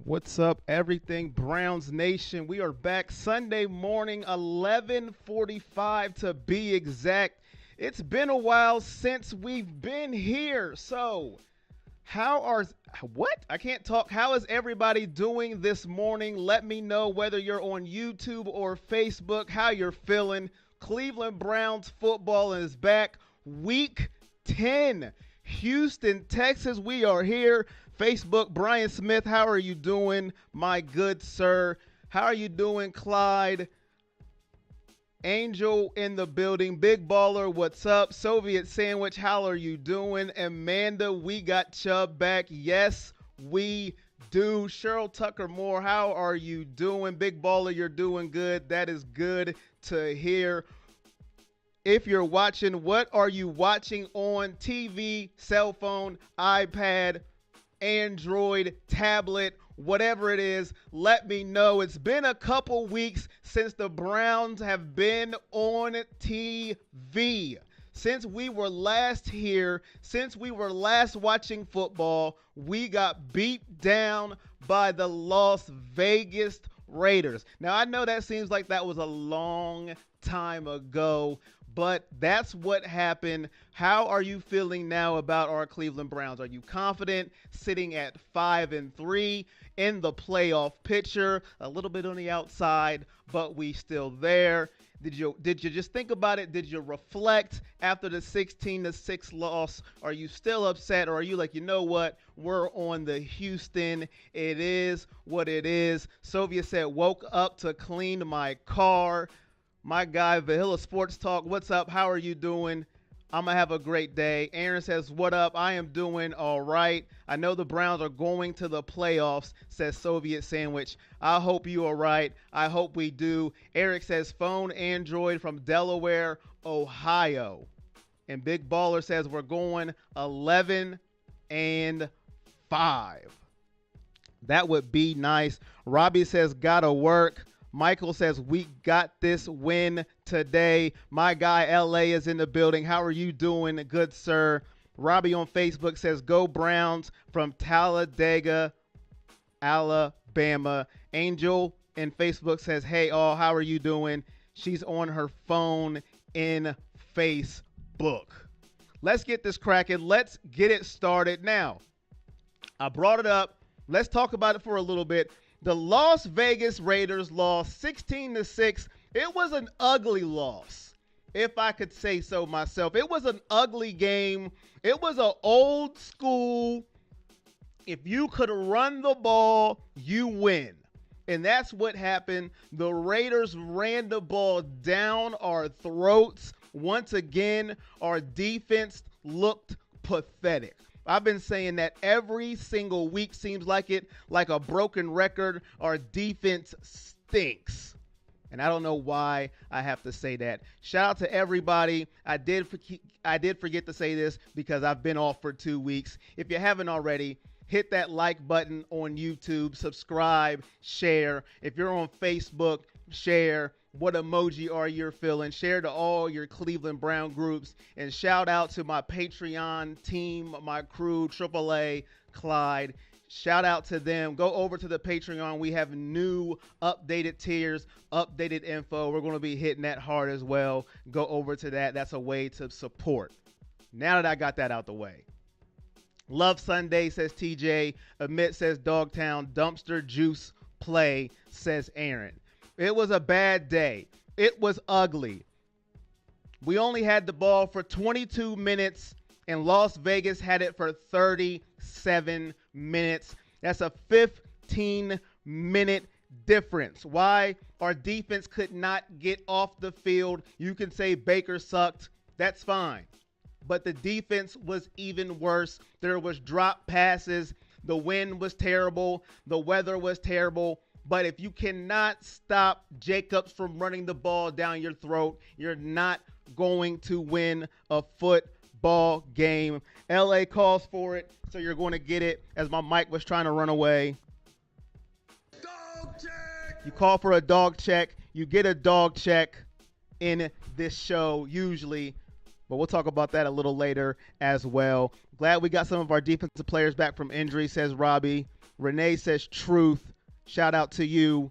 What's up, everything Browns Nation? We are back Sunday morning, 11:45 to be exact. It's been a while since we've been here. So, I can't talk. How is everybody doing this morning? Let me know whether you're on YouTube or Facebook, how you're feeling. Cleveland Browns football is back. Week 10. Houston, Texas, we are here. Facebook, Brian Smith, how are you doing, my good sir? How are you doing, Clyde? Angel in the building. Big Baller, what's up? Soviet Sandwich, how are you doing? Amanda, we got Chubb back. Yes, we do. Cheryl Tucker Moore, how are you doing? Big Baller, you're doing good. That is good to hear. If you're watching, what are you watching on TV, cell phone, iPad, Android, tablet, whatever it is? Let me know. It's been a couple weeks since the Browns have been on TV. Since we were last here, since we were last watching football, we got beat down by the Las Vegas Raiders. Now, I know that seems like that was a long time ago, but that's what happened. How are you feeling now about our Cleveland Browns? Are you confident sitting at 5-3 in the playoff picture? A little bit on the outside, but we still there. Did you just think about it? Did you reflect after the 16-6 loss? Are you still upset, or are you like, you know what? We're on the Houston. It is what it is. Soviet said, woke up to clean my car. My guy, Vahilla Sports Talk, what's up? How are you doing? I'm going to have a great day. Aaron says, what up? I am doing all right. I know the Browns are going to the playoffs, says Soviet Sandwich. I hope you are right. I hope we do. Eric says, phone Android from Delaware, Ohio. And Big Baller says, we're going 11-5. That would be nice. Robbie says, gotta work. Michael says, we got this win today. My guy, LA, is in the building. How are you doing, good sir? Robbie on Facebook says, go Browns from Talladega, Alabama. Angel in Facebook says, hey, all, how are you doing? She's on her phone in Facebook. Let's get this cracking. Let's get it started. Now, I brought it up. Let's talk about it for a little bit. The Las Vegas Raiders lost 16-6. It was an ugly loss, if I could say so myself. It was an ugly game. It was an old school, if you could run the ball, you win. And that's what happened. The Raiders ran the ball down our throats. Once again, our defense looked pathetic. I've been saying that every single week, seems like it, like a broken record. Our defense stinks. And I don't know why I have to say that. Shout out to everybody. I did forget to say this because I've been off for 2 weeks. If you haven't already, hit that like button on YouTube, subscribe, share. If you're on Facebook, share. What emoji are you feeling? Share to all your Cleveland Brown groups. And shout out to my Patreon team, my crew, AAA, Clyde. Shout out to them. Go over to the Patreon. We have new updated tiers, updated info. We're going to be hitting that hard as well. Go over to that. That's a way to support. Now that I got that out the way. Love Sunday, says TJ. Amit says Dogtown. Dumpster Juice Play, says Aaron. It was a bad day. It was ugly. We only had the ball for 22 minutes, and Las Vegas had it for 37 minutes. That's a 15-minute difference. Why? Our defense could not get off the field. You can say Baker sucked. That's fine. But the defense was even worse. There was drop passes. The wind was terrible. The weather was terrible. But if you cannot stop Jacobs from running the ball down your throat, you're not going to win a football game. LA calls for it, so you're going to get it, as my mic was trying to run away. Dog check! You call for a dog check, you get a dog check in this show, usually. But we'll talk about that a little later as well. Glad we got some of our defensive players back from injury, says Robbie. Renee says truth. Shout out to you.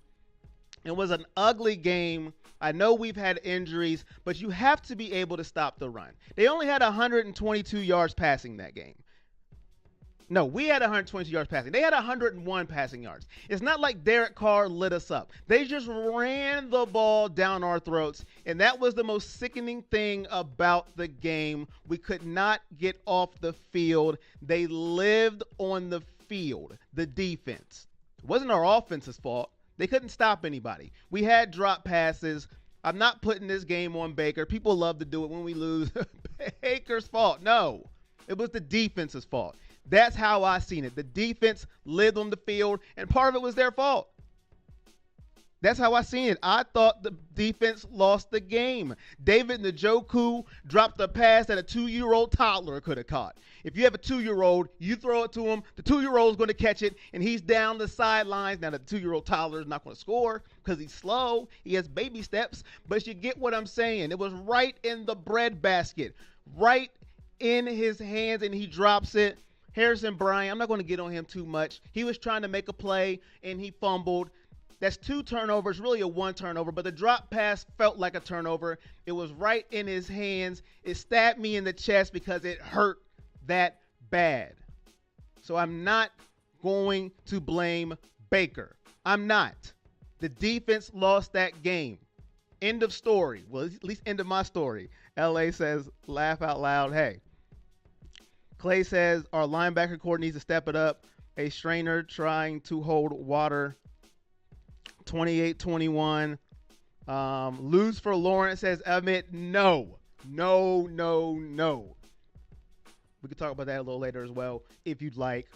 It was an ugly game. I know we've had injuries, but you have to be able to stop the run. They only had 122 yards passing that game. No, we had 122 yards passing. They had 101 passing yards. It's not like Derek Carr lit us up. They just ran the ball down our throats, and that was the most sickening thing about the game. We could not get off the field. They lived on the field, the defense. It wasn't our offense's fault. They couldn't stop anybody. We had drop passes. I'm not putting this game on Baker. People love to do it when we lose. Baker's fault. No, it was the defense's fault. That's how I seen it. The defense lived on the field, and part of it was their fault. That's how I seen it. I thought the defense lost the game. David Njoku dropped a pass that a 2-year-old toddler could have caught. If you have a 2-year-old, you throw it to him, the 2-year-old is going to catch it, and he's down the sidelines. Now, the 2-year-old toddler is not going to score because he's slow. He has baby steps, but you get what I'm saying. It was right in the breadbasket, right in his hands, and he drops it. Harrison Bryant, I'm not going to get on him too much. He was trying to make a play, and he fumbled. That's 2 turnovers, really a 1 turnover, but the drop pass felt like a turnover. It was right in his hands. It stabbed me in the chest because it hurt that bad. So I'm not going to blame Baker. I'm not. The defense lost that game. End of story. Well, at least end of my story. LA says, laugh out loud. Hey. Clay says, our linebacker core needs to step it up. A strainer trying to hold water. 28-21. Lose for Lawrence, says Emmett. No. We can talk about that a little later as well, if you'd like.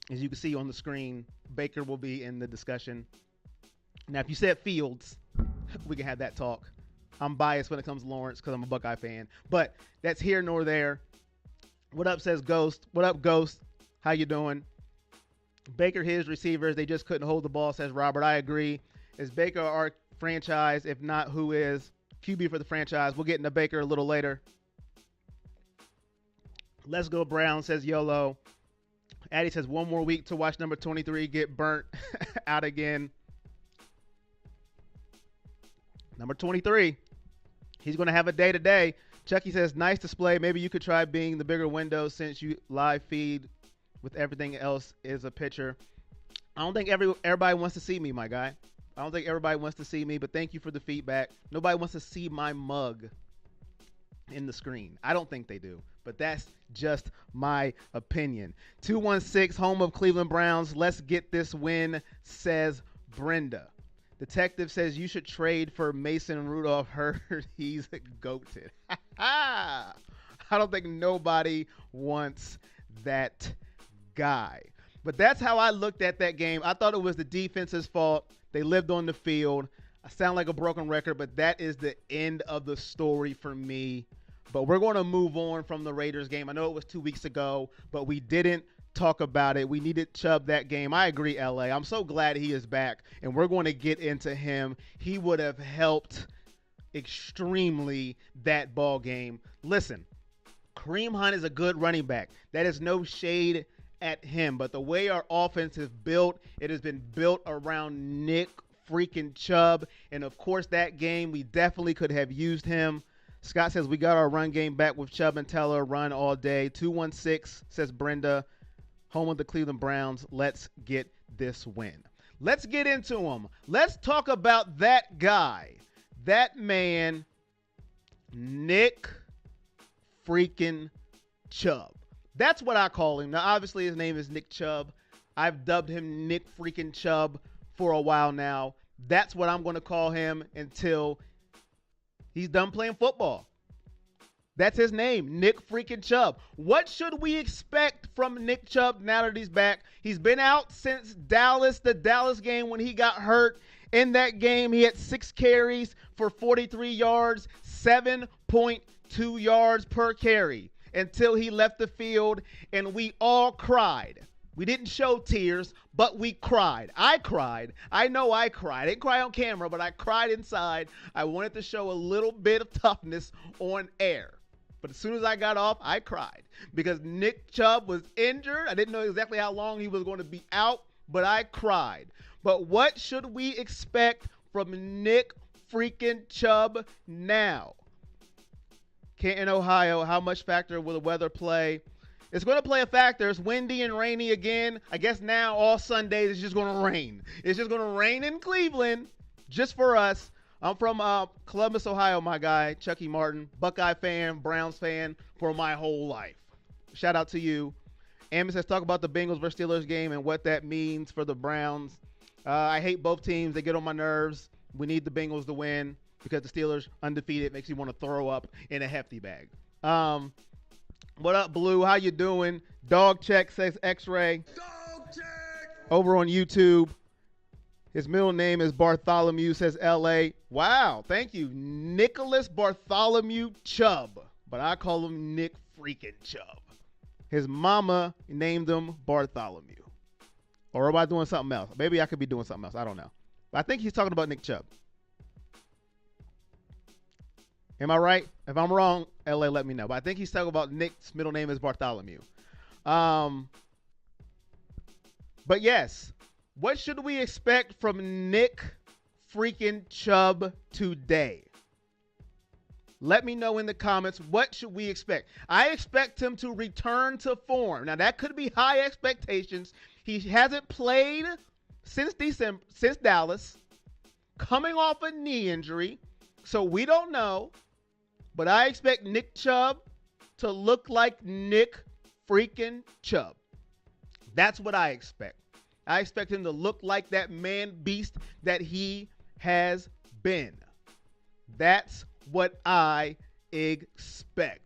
As you can see on the screen, Baker will be in the discussion. Now, if you said Fields, we can have that talk. I'm biased when it comes to Lawrence because I'm a Buckeye fan. But that's here nor there. What up, says Ghost. What up, Ghost? How you doing? Baker, his receivers, they just couldn't hold the ball, says Robert. I agree. Is Baker our franchise? If not, who is? QB for the franchise. We'll get into Baker a little later. Let's go Brown, says YOLO. Addie says, one more week to watch number 23 get burnt out again. Number 23. He's going to have a day today. Chucky says, nice display. Maybe you could try being the bigger window since you live feed with everything else is a picture. I don't think everybody wants to see me, my guy. I don't think everybody wants to see me, but thank you for the feedback. Nobody wants to see my mug in the screen. I don't think they do, but that's just my opinion. 216, home of Cleveland Browns. Let's get this win, says Brenda. Detective says you should trade for Mason Rudolph. Heard he's goated. I don't think nobody wants that guy. But that's how I looked at that game. I thought it was the defense's fault. They lived on the field. I sound like a broken record, but that is the end of the story for me. But we're going to move on from the Raiders game. I know it was 2 weeks ago, but we didn't talk about it. We needed Chubb that game. I agree, LA. I'm so glad he is back, and we're going to get into him. He would have helped extremely that ball game. Listen, Kareem Hunt is a good running back. That is no shade at him, but the way our offense is built, it has been built around Nick freaking Chubb, and of course that game we definitely could have used him. Scott says we got our run game back with Chubb and Teller, run all day. 216, says Brenda, home of the Cleveland Browns. Let's get this win. Let's get into him. Let's talk about that guy, that man, Nick freaking Chubb. That's what I call him. Now, obviously, his name is Nick Chubb. I've dubbed him Nick freaking Chubb for a while now. That's what I'm going to call him until he's done playing football. That's his name, Nick freaking Chubb. What should we expect from Nick Chubb now that he's back? He's been out since Dallas, the Dallas game when he got hurt. In that game, he had 6 carries for 43 yards, 7.2 yards per carry until he left the field, and we all cried. We didn't show tears, but we cried. I cried. I know I cried. I didn't cry on camera, but I cried inside. I wanted to show a little bit of toughness on air. But as soon as I got off, I cried because Nick Chubb was injured. I didn't know exactly how long he was going to be out, but I cried. But what should we expect from Nick freaking Chubb now? Canton, Ohio, how much factor will the weather play? It's going to play a factor. It's windy and rainy again. I guess now all Sundays it's just going to rain. It's just going to rain in Cleveland just for us. I'm from Columbus, Ohio, my guy, Chucky Martin, Buckeye fan, Browns fan for my whole life. Shout out to you. Amos says, talk about the Bengals versus Steelers game and what that means for the Browns. I hate both teams. They get on my nerves. We need the Bengals to win because the Steelers, undefeated, makes you want to throw up in a hefty bag. What up, Blue? How you doing? Dog Check says X-Ray. Dog check! Over on YouTube. His middle name is Bartholomew, says L.A. Wow, thank you. Nicholas Bartholomew Chubb. But I call him Nick freaking Chubb. His mama named him Bartholomew. Or am I doing something else? Maybe I could be doing something else. I don't know. But I think he's talking about Nick Chubb. Am I right? If I'm wrong, L.A., let me know. But I think he's talking about Nick's middle name is Bartholomew. But yes. What should we expect from Nick freaking Chubb today? Let me know in the comments. What should we expect? I expect him to return to form. Now, that could be high expectations. He hasn't played since Dallas, coming off a knee injury. So we don't know. But I expect Nick Chubb to look like Nick freaking Chubb. That's what I expect. I expect him to look like that man beast that he has been. That's what I expect.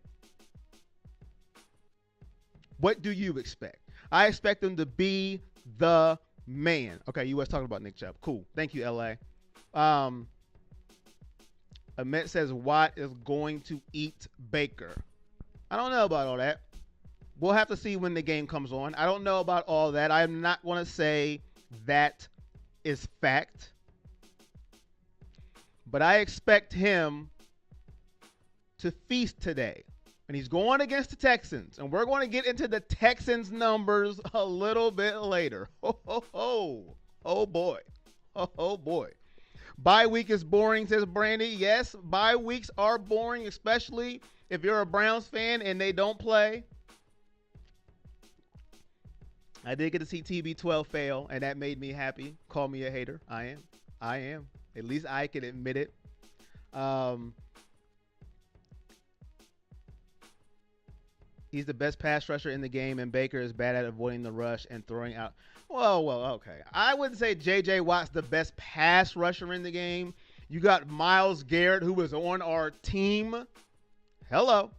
What do you expect? I expect him to be the man. Okay, you was talking about Nick Chubb. Cool. Thank you, LA. Ahmet says Watt is going to eat Baker. I don't know about all that. We'll have to see when the game comes on. I don't know about all that. I am not going to say that is fact. But I expect him to feast today. And he's going against the Texans. And we're going to get into the Texans numbers a little bit later. Oh, oh, oh. Oh, boy. Oh, boy. Bye week is boring, says Brandy. Yes, bye weeks are boring, especially if you're a Browns fan and they don't play. I did get to see TB12 fail, and that made me happy. Call me a hater. I am. At least I can admit it. He's the best pass rusher in the game, and Baker is bad at avoiding the rush and throwing out. Well, okay. I wouldn't say J.J. Watt's the best pass rusher in the game. You got Myles Garrett, who was on our team. Hello.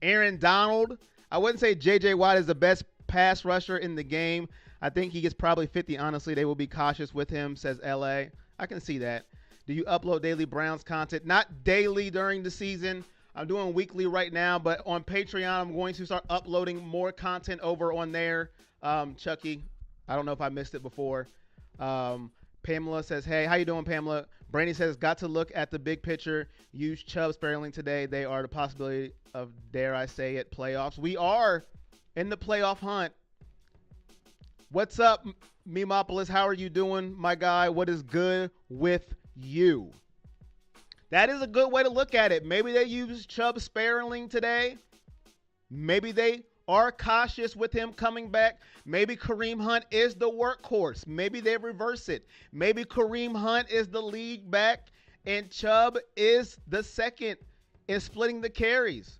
Aaron Donald. I wouldn't say J.J. Watt is the best pass rusher in the game. I think he gets probably 50. Honestly, they will be cautious with him, says L.A. I can see that. Do you upload daily Browns content? Not daily during the season. I'm doing weekly right now, but on Patreon, I'm going to start uploading more content over on there. Chucky, I don't know if I missed it before. Pamela says, hey, how you doing, Pamela? Brandy says, got to look at the big picture. Use Chubb sparingly today. They are the possibility of, dare I say it, playoffs. We are in the playoff hunt. What's up, Memopolis? How are you doing, my guy? What is good with you? That is a good way to look at it. Maybe they use Chubb sparingly today. Maybe they are cautious with him coming back. Maybe Kareem Hunt is the workhorse. Maybe they reverse it. Maybe Kareem Hunt is the lead back and Chubb is the second in splitting the carries.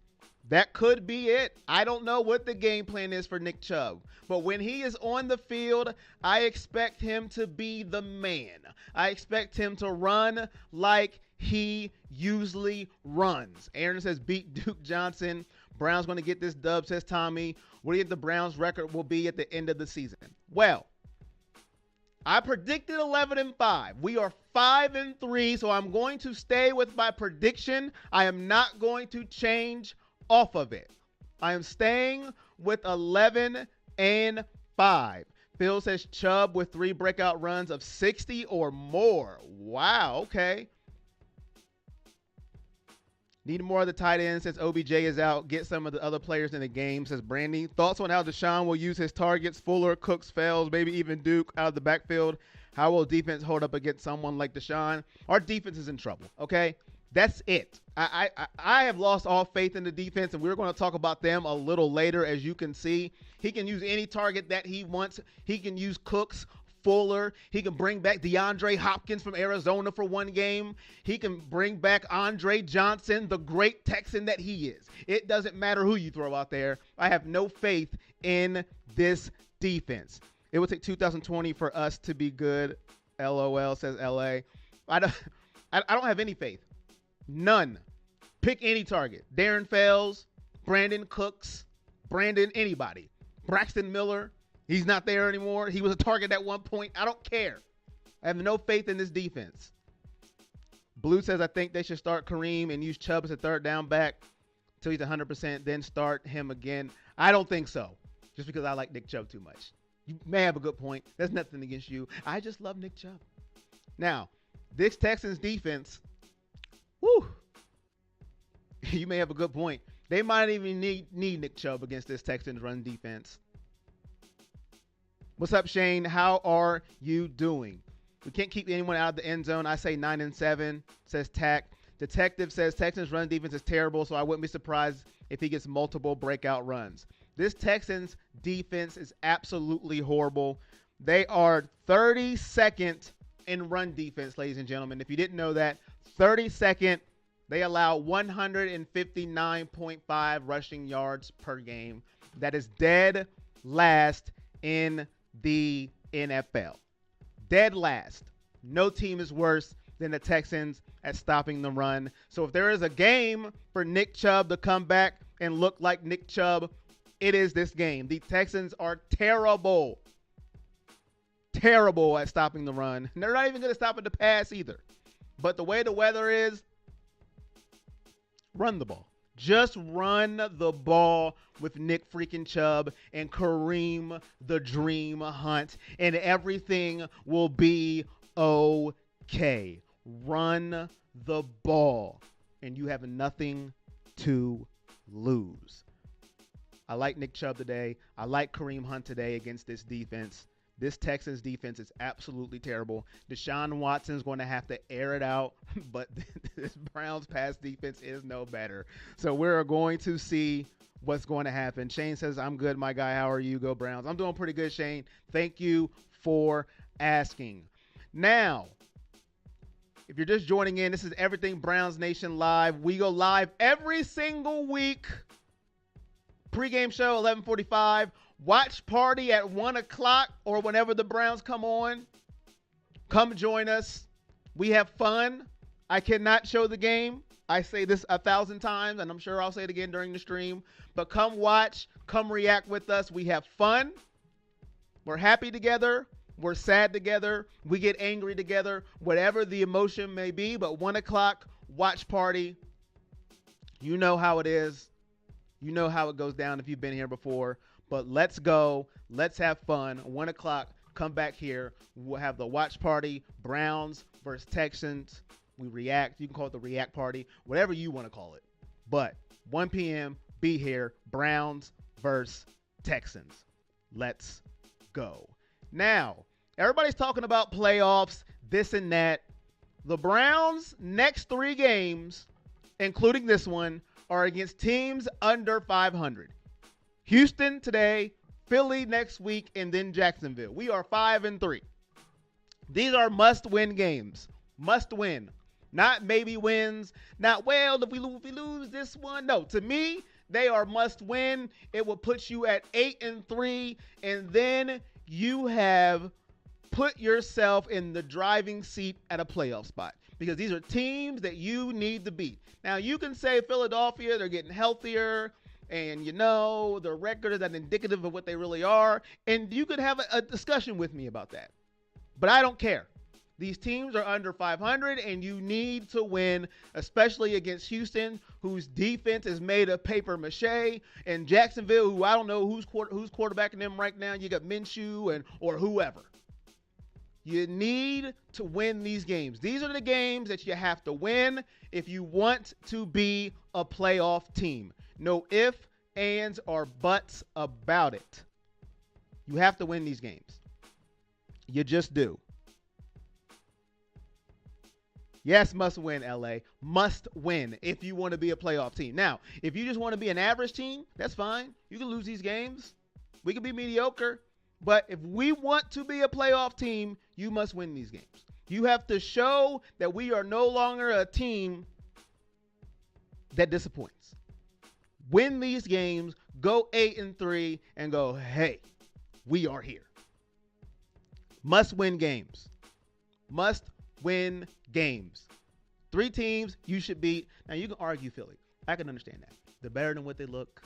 That could be it. I don't know what the game plan is for Nick Chubb. But when he is on the field, I expect him to be the man. I expect him to run like he usually runs. Aaron says, beat Duke Johnson. Browns going to get this dub, says Tommy. What do you think the Browns record will be at the end of the season? Well, I predicted 11-5. We are 5-3, so I'm going to stay with my prediction. I am not going to change off of it. I am staying with 11-5. Phil says Chubb with 3 breakout runs of 60 or more. Wow, okay. Need more of the tight ends since OBJ is out. Get some of the other players in the game, says Brandy. Thoughts on how Deshaun will use his targets? Fuller, Cooks, Fells, maybe even Duke out of the backfield. How will defense hold up against someone like Deshaun? Our defense is in trouble, okay? That's it. I have lost all faith in the defense, and we're going to talk about them a little later. As you can see, he can use any target that he wants. He can use Cooks, Fuller. He can bring back DeAndre Hopkins from Arizona for one game. He can bring back Andre Johnson, the great Texan that he is. It doesn't matter who you throw out there. I have no faith in this defense. It will take 2020 for us to be good. LOL, says LA. I don't have any faith. None. Pick any target. Darren Fells, Brandon Cooks, Brandon anybody. Braxton Miller. He's not there anymore. He was a target at one point. I don't care. I have no faith in this defense. Blue says, I think they should start Kareem and use Chubb as a third down back until he's 100%, then start him again. I don't think so, just because I like Nick Chubb too much. You may have a good point. There's nothing against you. I just love Nick Chubb. Now, this Texans defense, whoo, you may have a good point. They might even need Nick Chubb against this Texans run defense. What's up, Shane? How are you doing? We can't keep anyone out of the end zone. I say 9-7, says Tack. Detective says Texans run defense is terrible, so I wouldn't be surprised if he gets multiple breakout runs. This Texans defense is absolutely horrible. They are 32nd in run defense, ladies and gentlemen. If you didn't know that, 32nd. They allow 159.5 rushing yards per game. That is dead last in the NFL. Dead last. No team is worse than the Texans at stopping the run. So if there is a game for Nick Chubb to come back and look like Nick Chubb, it is this game. The Texans are terrible. Terrible at stopping the run. And they're not even going to stop at the pass either. But the way the weather is, run the ball. Just run the ball with Nick freaking Chubb and Kareem the Dream Hunt, and everything will be okay. Run the ball, and you have nothing to lose. I like Nick Chubb today. I like Kareem Hunt today against this defense. This Texans defense is absolutely terrible. Deshaun Watson's going to have to air it out, but this Browns pass defense is no better. So we're going to see what's going to happen. Shane says, I'm good, my guy. How are you? Go Browns. I'm doing pretty good, Shane. Thank you for asking. Now, if you're just joining in, this is Everything Browns Nation Live. We go live every single week. Pregame show, 11:45. Watch party at 1 o'clock or whenever the Browns come on. Come join us. We have fun. I cannot show the game. I say this 1,000 times, and I'm sure I'll say it again during the stream. But come watch. Come react with us. We have fun. We're happy together. We're sad together. We get angry together. Whatever the emotion may be. But 1 o'clock, watch party. You know how it is. You know how it goes down if you've been here before. But let's go. Let's have fun. 1 o'clock, come back here. We'll have the watch party, Browns versus Texans. We react. You can call it the react party, whatever you want to call it. But 1 p.m., be here. Browns versus Texans. Let's go. Now, everybody's talking about playoffs, this and that. The Browns' next 3 games, including this one, are against teams under 500. Houston today, Philly next week, and then Jacksonville. We are 5-3. These are must-win games. Must win. Not maybe wins. Not, well, if we lose this one. No, to me, they are must win. It will put you at 8-3, and then you have put yourself in the driving seat at a playoff spot, because these are teams that you need to beat. Now, you can say Philadelphia, they're getting healthier, and you know the record is not indicative of what they really are, and you could have a discussion with me about that. But I don't care. These teams are under 500, and you need to win, especially against Houston, whose defense is made of paper mache, and Jacksonville, who I don't know who's quarterbacking them right now. You got Minshew or whoever. You need to win these games. These are the games that you have to win if you want to be a playoff team. No ifs, ands, or buts about it. You have to win these games. You just do. Yes, must win, LA. Must win if you want to be a playoff team. Now, if you just want to be an average team, that's fine. You can lose these games. We can be mediocre. But if we want to be a playoff team, you must win these games. You have to show that we are no longer a team that disappoints. Win these games, go 8-3, and go, hey, we are here. Must win games. Must win games. 3 teams you should beat. Now, you can argue Philly. I can understand that. They're better than what they look.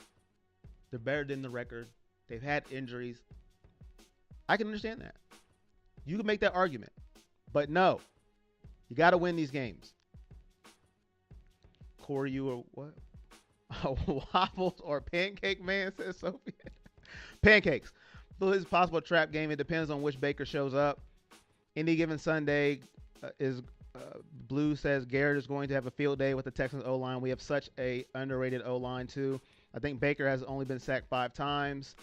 They're better than the record. They've had injuries. I can understand that. You can make that argument. But no, you got to win these games. Corey, you are what? Waffles or pancake man, says Sophie. Pancakes. Philly is a possible trap game. It depends on which Baker shows up. Any given Sunday Blue says Garrett is going to have a field day with the Texans O-line. We have such a underrated O-line too. I think Baker has only been sacked 5 times.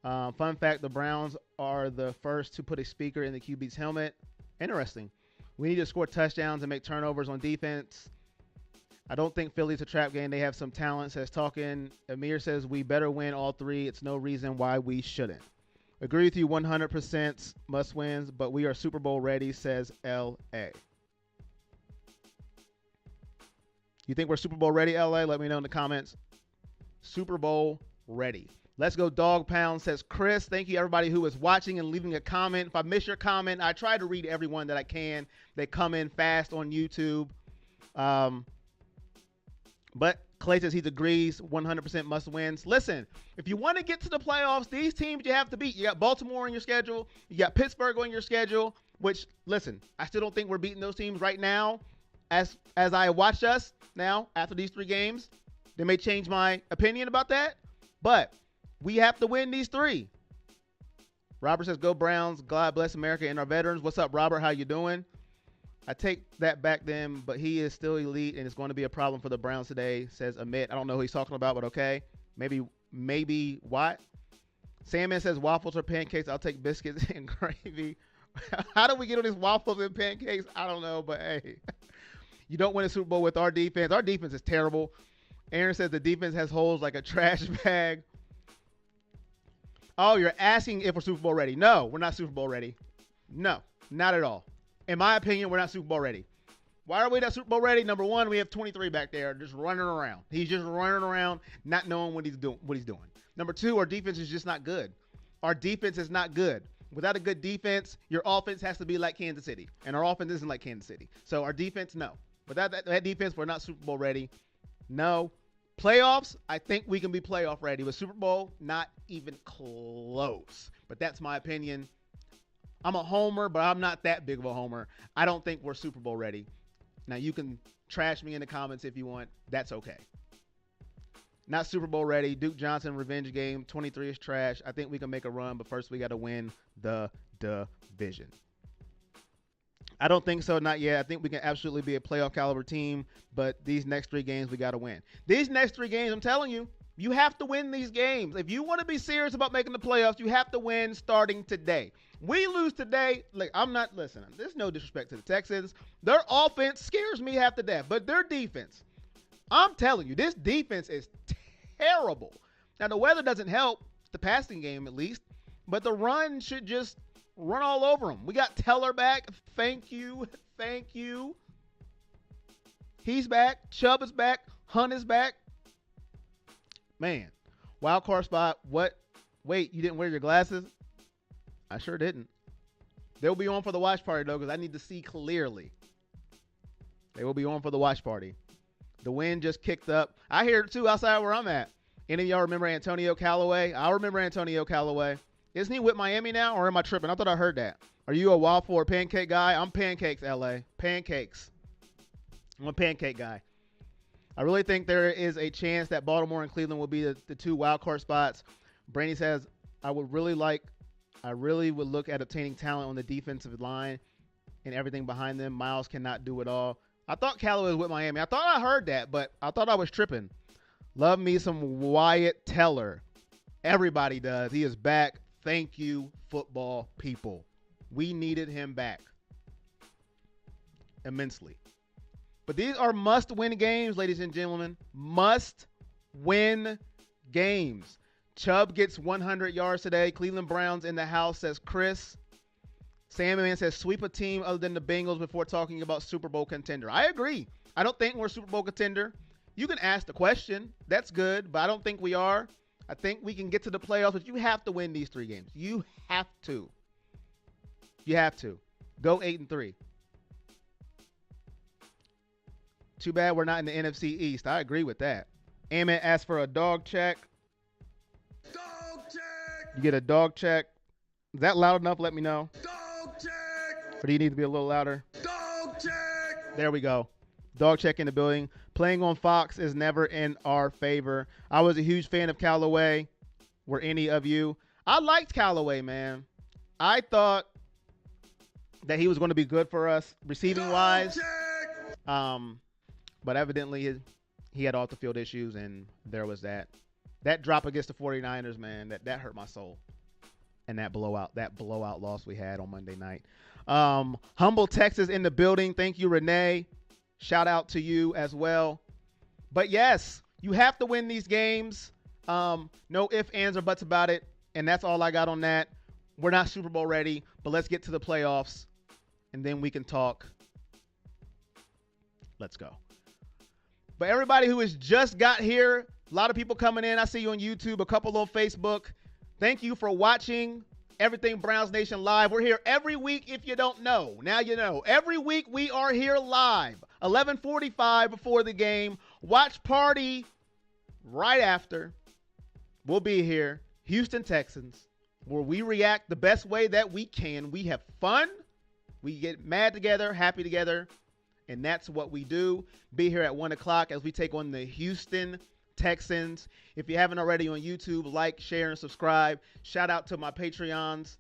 Fun fact, the Browns are the first to put a speaker in the QB's helmet. Interesting. We need to score touchdowns and make turnovers on defense. I don't think Philly's a trap game. They have some talent, says Talking. Amir says we better win all 3. It's no reason why we shouldn't. Agree with you 100% must wins, but we are Super Bowl ready, says LA. You think we're Super Bowl ready, LA? Let me know in the comments. Super Bowl ready. Let's go Dog Pound, says Chris. Thank you, everybody who is watching and leaving a comment. If I miss your comment, I try to read everyone that I can. They come in fast on YouTube. But Clay says he agrees 100% must wins. Listen, if you want to get to the playoffs, these teams you have to beat. You got Baltimore on your schedule. You got Pittsburgh on your schedule, which, listen, I still don't think we're beating those teams right now. As I watch us now after these 3 games, they may change my opinion about that. But we have to win these 3. Robert says, go Browns. God bless America and our veterans. What's up, Robert? How you doing? I take that back then, but he is still elite, and it's going to be a problem for the Browns today, says Amit. I don't know who he's talking about, but okay. Maybe what? Sandman says waffles or pancakes. I'll take biscuits and gravy. How do we get on these waffles and pancakes? I don't know, but hey. You don't win a Super Bowl with our defense. Our defense is terrible. Aaron says the defense has holes like a trash bag. Oh, you're asking if we're Super Bowl ready. No, we're not Super Bowl ready. No, not at all. In my opinion, we're not Super Bowl ready. Why are we not Super Bowl ready? Number one, we have 23 back there just running around. He's just running around, not knowing what he's doing. Number two, our defense is just not good. Our defense is not good. Without a good defense, your offense has to be like Kansas City. And our offense isn't like Kansas City. So our defense, no. Without that defense, we're not Super Bowl ready. No. Playoffs, I think we can be playoff ready. But Super Bowl, not even close. But that's my opinion. I'm a homer, but I'm not that big of a homer. I don't think we're Super Bowl ready. Now, you can trash me in the comments if you want. That's okay. Not Super Bowl ready. Duke Johnson revenge game. 23 is trash. I think we can make a run, but first we got to win the division. I don't think so. Not yet. I think we can absolutely be a playoff caliber team, but these next 3 games we got to win. These next 3 games, I'm telling you, you have to win these games. If you want to be serious about making the playoffs, you have to win starting today. We lose today. Like, I'm not listening. There's no disrespect to the Texans. Their offense scares me half to death, but their defense, I'm telling you, this defense is terrible. Now, the weather doesn't help, the passing game at least, but the run should just run all over them. We got Teller back. Thank you. He's back. Chubb is back. Hunt is back. Man, wild card spot. What? Wait, you didn't wear your glasses? I sure didn't. They'll be on for the watch party, though, because I need to see clearly. They will be on for the watch party. The wind just kicked up. I hear it, too, outside where I'm at. Any of y'all remember Antonio Callaway? I remember Antonio Callaway. Isn't he with Miami now, or am I tripping? I thought I heard that. Are you a waffle or pancake guy? I'm pancakes, LA. Pancakes. I'm a pancake guy. I really think there is a chance that Baltimore and Cleveland will be the 2 wild card spots. Brandy says, I would really like I really would look at obtaining talent on the defensive line and everything behind them. Miles cannot do it all. I thought Callaway was with Miami. I thought I heard that, but I thought I was tripping. Love me some Wyatt Teller. Everybody does. He is back. Thank you, football people. We needed him back immensely. But these are must-win games, ladies and gentlemen. Must-win games. Chubb gets 100 yards today. Cleveland Browns in the house, says Chris. Sandman says sweep a team other than the Bengals before talking about Super Bowl contender. I agree. I don't think we're a Super Bowl contender. You can ask the question. That's good, but I don't think we are. I think we can get to the playoffs, but you have to win these 3 games. You have to. You have to. Go 8-3. Too bad we're not in the NFC East. I agree with that. Amen asked for a dog check. Dog check! You get a dog check. Is that loud enough? Let me know. Dog check! Or do you need to be a little louder? Dog check! There we go. Dog check in the building. Playing on Fox is never in our favor. I was a huge fan of Callaway. Were any of you? I liked Callaway, man. I thought that he was going to be good for us receiving wise. But evidently he had off the field issues, and there was that. That drop against the 49ers, man, that hurt my soul. And that blowout loss we had on Monday night. Humble Texas in the building. Thank you, Renee. Shout out to you as well. But yes, you have to win these games. No ifs, ands, or buts about it. And that's all I got on that. We're not Super Bowl ready, but let's get to the playoffs, and then we can talk. Let's go. But everybody who has just got here, a lot of people coming in. I see you on YouTube, a couple on Facebook. Thank you for watching Everything Browns Nation Live. We're here every week if you don't know. Now you know. Every week we are here live. 11:45 before the game. Watch party right after. We'll be here. Houston Texans, where we react the best way that we can. We have fun. We get mad together, happy together. And that's what we do. Be here at 1 o'clock as we take on the Houston Texans. If you haven't already on YouTube, like, share, and subscribe. Shout out to my Patreons.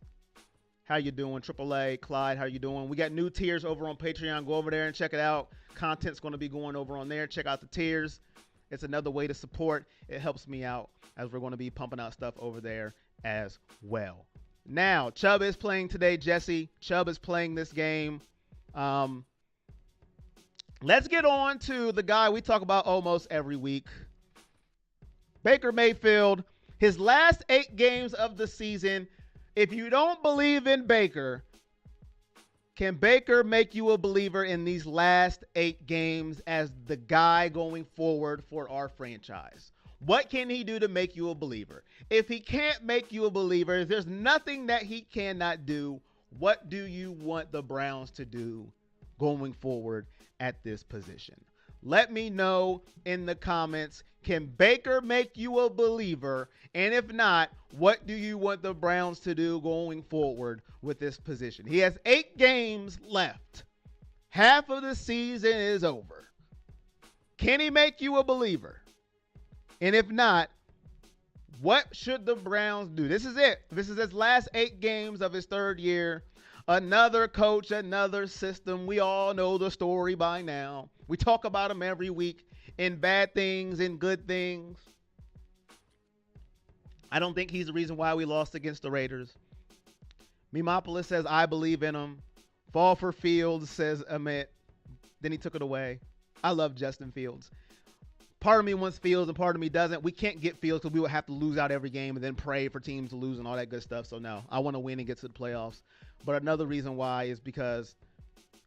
How you doing? AAA, Clyde, how you doing? We got new tiers over on Patreon. Go over there and check it out. Content's going to be going over on there. Check out the tiers. It's another way to support. It helps me out as we're going to be pumping out stuff over there as well. Now, Chubb is playing today, Jesse. Chubb is playing this game. Let's get on to the guy we talk about almost every week. Baker Mayfield, his last 8 games of the season. If you don't believe in Baker, can Baker make you a believer in these last 8 games as the guy going forward for our franchise? What can he do to make you a believer? If he can't make you a believer, if there's nothing that he cannot do, what do you want the Browns to do going forward at this position? Let me know in the comments. Can Baker make you a believer? And if not, what do you want the Browns to do going forward with this position? He has 8 games left. Half of the season is over. Can he make you a believer? And if not, what should the Browns do? This is it. This is his last 8 games of his 3rd year. Another coach, another system. We all know the story by now. We talk about him every week in bad things and good things. I don't think he's the reason why we lost against the Raiders. Memopolis says, I believe in him. Fall for Fields, says Amit. Then he took it away. I love Justin Fields. Part of me wants Fields and part of me doesn't. We can't get Fields because we would have to lose out every game and then pray for teams to lose and all that good stuff. So no, I want to win and get to the playoffs. But another reason why is because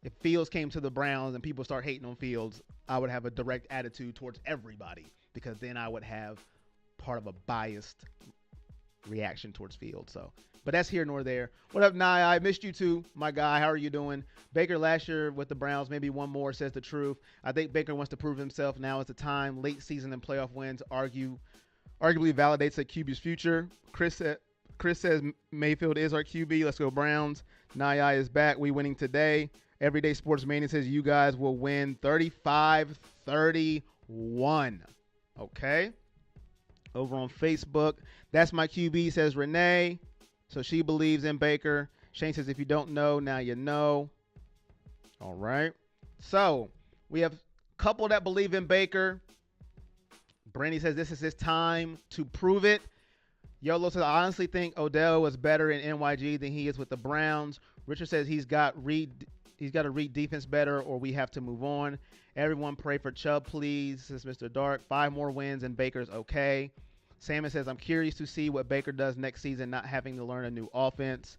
if Fields came to the Browns and people start hating on Fields, I would have a direct attitude towards everybody because then I would have part of a biased reaction towards Fields. So, but that's here nor there. What up, Nye? I missed you too, my guy. How are you doing? Baker last year with the Browns, maybe one more, says the truth. I think Baker wants to prove himself. Now is the time. Late season and playoff wins arguably validates a QB's future. Chris says Mayfield is our QB. Let's go Browns. Naya is back. We winning today. Everyday Sports Mania says you guys will win 35-31. Okay. Over on Facebook. That's my QB, says Renee. So she believes in Baker. Shane says, if you don't know, now you know. All right. So we have a couple that believe in Baker. Brandy says this is his time to prove it. Yolo says, I honestly think Odell was better in NYG than he is with the Browns. Richard says he's got to read defense better or we have to move on. Everyone pray for Chubb, please, says Mr. Dark. 5 more wins and Baker's okay. Salmon says, I'm curious to see what Baker does next season, not having to learn a new offense.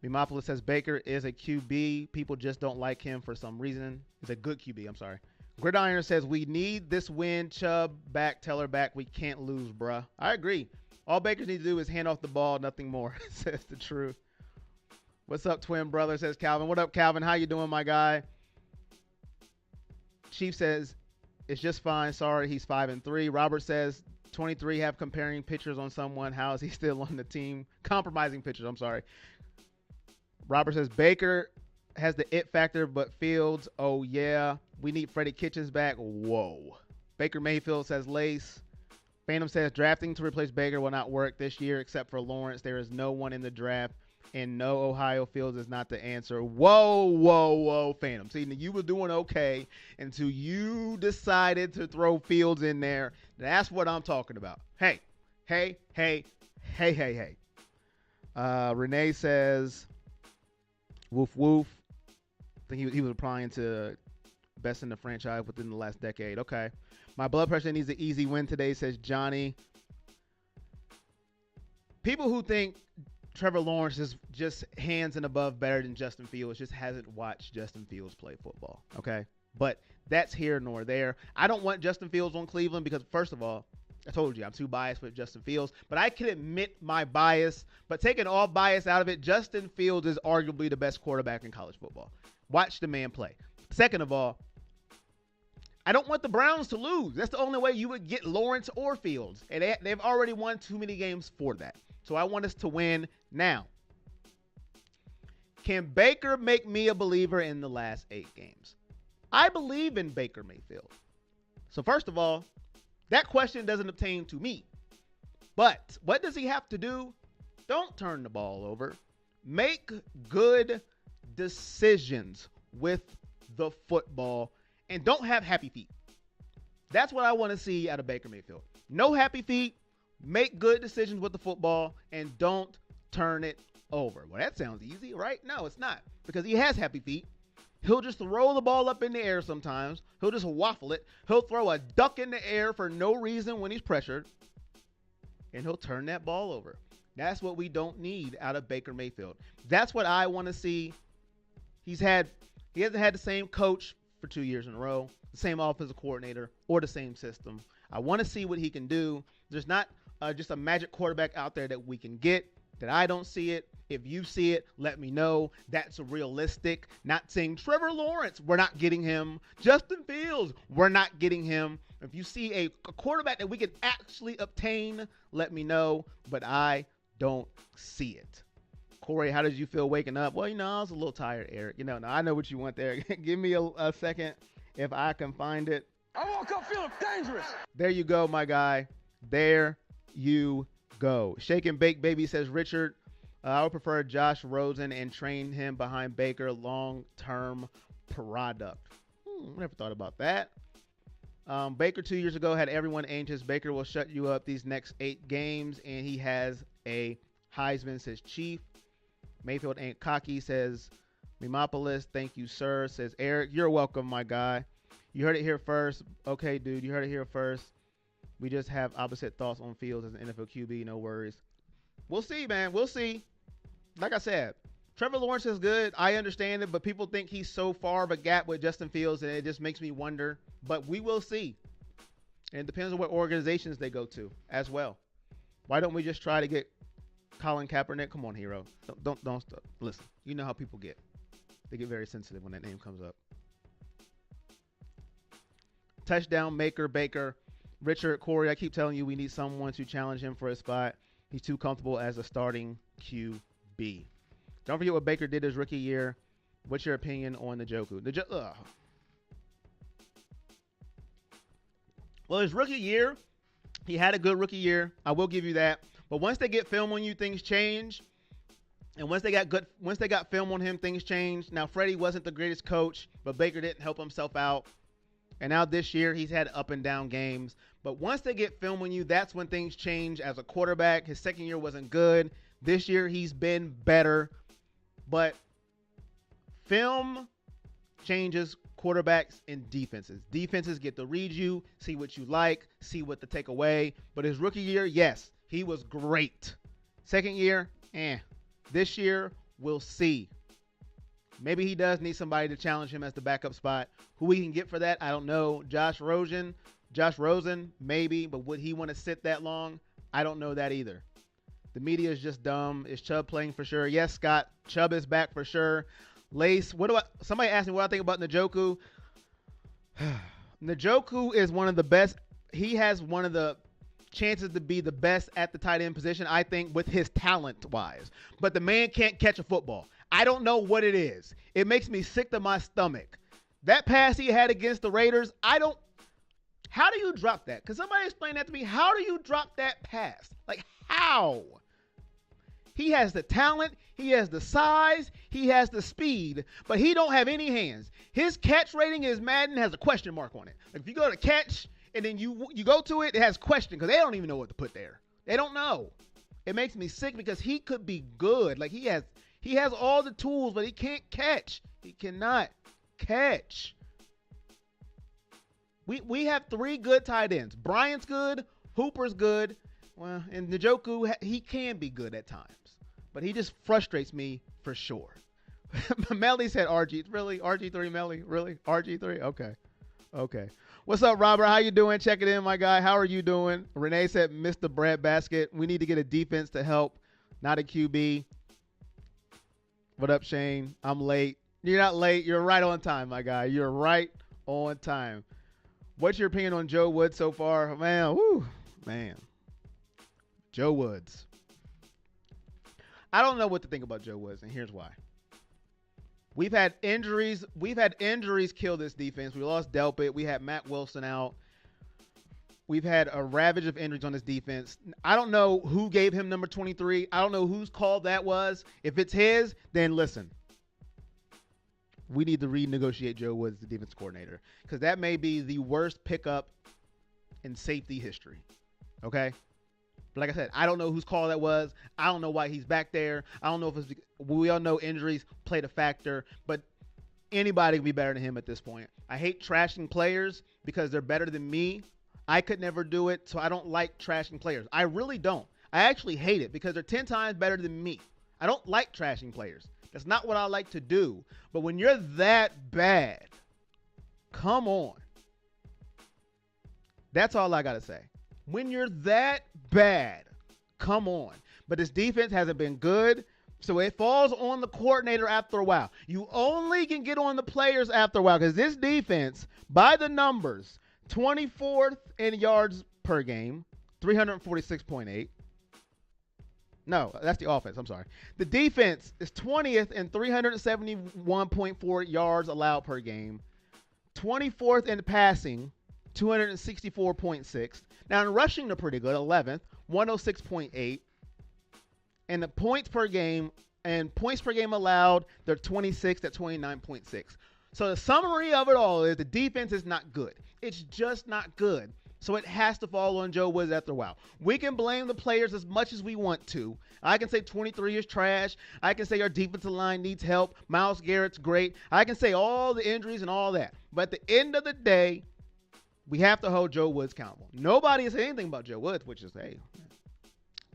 Mimopolis says Baker is a QB. People just don't like him for some reason. He's a good QB, I'm sorry. Gridiron says, we need this win. Chubb back, Teller back. We can't lose, bruh. I agree. All Bakers need to do is hand off the ball, nothing more, says the truth. What's up, twin brother, says Calvin. What up, Calvin? How you doing, my guy? Chief says, it's just fine. Sorry, he's 5-3. Robert says, 23 have comparing pictures on someone. How is he still on the team? Compromising pictures, I'm sorry. Robert says, Baker has the it factor, but Fields, oh yeah. We need Freddie Kitchens back. Whoa. Baker Mayfield says Lace. Phantom says drafting to replace Baker will not work this year except for Lawrence. There is no one in the draft, and no Ohio Fields is not the answer. Whoa, Phantom. See, you were doing okay until you decided to throw Fields in there. That's what I'm talking about. Hey. Renee says, woof. I think he was applying to best in the franchise within the last decade. Okay. My blood pressure needs an easy win today, says Johnny. People who think Trevor Lawrence is just hands and above better than Justin Fields just hasn't watched Justin Fields play football. Okay. But that's here nor there. I don't want Justin Fields on Cleveland because, first of all, I told you I'm too biased with Justin Fields, but I can admit my bias. But taking all bias out of it, Justin Fields is arguably the best quarterback in college football. Watch the man play. Second of all, I don't want the Browns to lose. That's the only way you would get Lawrence or Fields. And they've already won too many games for that. So I want us to win now. Can Baker make me a believer in the last 8 games? I believe in Baker Mayfield. So first of all, that question doesn't obtain to me. But what does he have to do? Don't turn the ball over. Make good decisions with the football. And don't have happy feet. That's what I want to see out of Baker Mayfield. No happy feet. Make good decisions with the football. And don't turn it over. Well, that sounds easy, right? No, it's not. Because he has happy feet. He'll just throw the ball up in the air sometimes. He'll just waffle it. He'll throw a duck in the air for no reason when he's pressured. And he'll turn that ball over. That's what we don't need out of Baker Mayfield. That's what I want to see. He hasn't had the same coach for 2 years in a row, the same offensive coordinator, or the same system. I want to see what he can do. There's not just a magic quarterback out there that we can get, that I don't see it. If you see it, let me know. That's realistic. Not saying Trevor Lawrence, we're not getting him. Justin Fields, we're not getting him. If you see a quarterback that we can actually obtain, let me know. But I don't see it. Corey, how did you feel waking up? Well, I was a little tired, Eric. No, I know what you want there. Give me a second if I can find it. I woke up feeling dangerous. There you go, my guy. There you go. Shake and Bake Baby says, Richard, I would prefer Josh Rosen and train him behind Baker, long-term product. Never thought about that. Baker 2 years ago had everyone anxious. Baker will shut you up these next 8 games, and he has a Heisman, says Chief. Mayfield ain't cocky, says Mimopolis. Thank you, sir, says Eric. You're welcome, my guy. You heard it here first. Okay, dude, you heard it here first. We just have opposite thoughts on Fields as an NFL QB. No worries. We'll see, man. We'll see. Like I said, Trevor Lawrence is good. I understand it, but people think he's so far of a gap with Justin Fields, and it just makes me wonder. But we will see. And it depends on what organizations they go to as well. Why don't we just try to get Colin Kaepernick? Come on, hero. Don't stop. Listen, you know how people get. They get very sensitive when that name comes up. Touchdown maker, Baker. Richard, Corey, I keep telling you we need someone to challenge him for a spot. He's too comfortable as a starting QB. Don't forget what Baker did his rookie year. What's your opinion on Njoku? Well, his rookie year, he had a good rookie year. I will give you that. But once they get film on you, things change. And once they got film on him, things changed. Now, Freddie wasn't the greatest coach, but Baker didn't help himself out. And now this year, he's had up and down games. But once they get film on you, that's when things change as a quarterback. His second year wasn't good. This year, he's been better. But film changes quarterbacks and defenses. Defenses get to read you, see what you like, see what to take away. But his rookie year, yes, he was great. Second year, This year, we'll see. Maybe he does need somebody to challenge him as the backup spot. Who we can get for that, I don't know. Josh Rosen, maybe. But would he want to sit that long? I don't know that either. The media is just dumb. Is Chubb playing for sure? Yes, Scott. Chubb is back for sure. Lace, somebody asked me what I think about Njoku. Njoku is one of the best. He has one of the chances to be the best at the tight end position, I think, with his talent-wise. But the man can't catch a football. I don't know what it is. It makes me sick to my stomach. That pass he had against the Raiders, how do you drop that? Because somebody explain that to me. How do you drop that pass? Like, how? He has the talent, he has the size, he has the speed, but he don't have any hands. His catch rating is Madden has a question mark on it. Like if you go to catch and then you go to it, it has question because they don't even know what to put there. They don't know. It makes me sick because he could be good. Like he has all the tools, but he can't catch. He cannot catch. We have three good tight ends. Bryant's good, Hooper's good. Well, and Njoku, he can be good at times. But he just frustrates me for sure. Melly said RG. Really? RG3 Melly? Really? RG3? Okay. What's up, Robert? How you doing? Check it in, my guy. How are you doing? Renee said, missed the bread basket. We need to get a defense to help, not a QB. What up, Shane? I'm late. You're not late. You're right on time, my guy. You're right on time. What's your opinion on Joe Woods so far? Man. Joe Woods. I don't know what to think about Joe Woods, and here's why. We've had injuries. We've had injuries kill this defense. We lost Delpit. We had Matt Wilson out. We've had a ravage of injuries on this defense. I don't know who gave him number 23. I don't know whose call that was. If it's his, then listen. We need to renegotiate Joe Woods, the defense coordinator, because that may be the worst pickup in safety history. Okay? But like I said, I don't know whose call that was. I don't know why he's back there. I don't know if it's – we all know injuries played a factor, but anybody can be better than him at this point. I hate trashing players because they're better than me. I could never do it, so I don't like trashing players. I really don't. I actually hate it because they're 10 times better than me. I don't like trashing players. That's not what I like to do. But when you're that bad, come on. That's all I got to say. When you're that bad, come on. But this defense hasn't been good, so it falls on the coordinator after a while. You only can get on the players after a while because this defense, by the numbers, 24th in yards per game, 346.8. No, that's the offense. I'm sorry. The defense is 20th in 371.4 yards allowed per game, 24th in passing, 264.6. Now, in rushing, they're pretty good. 11th, 106.8. And the points per game and points per game allowed, they're 26th at 29.6. So the summary of it all is the defense is not good. It's just not good. So it has to fall on Joe Woods after a while. We can blame the players as much as we want to. I can say 23 is trash. I can say our defensive line needs help. Myles Garrett's great. I can say all the injuries and all that. But at the end of the day, we have to hold Joe Woods accountable. Nobody has said anything about Joe Woods, which is, hey,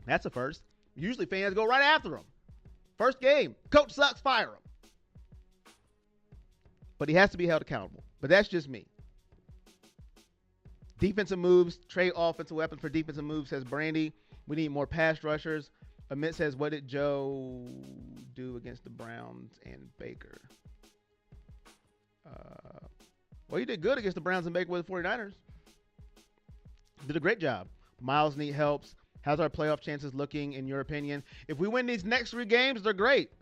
that's a first. Usually fans go right after him. First game, coach sucks, fire him. But he has to be held accountable. But that's just me. Defensive moves, trade offensive weapons for defensive moves, says Brandy. We need more pass rushers. Amit says, what did Joe do against the Browns and Baker? Well, he did good against the Browns and Baker with the 49ers. Did a great job. Miles need helps. How's our playoff chances looking, in your opinion? If we win these next 3 games, they're great.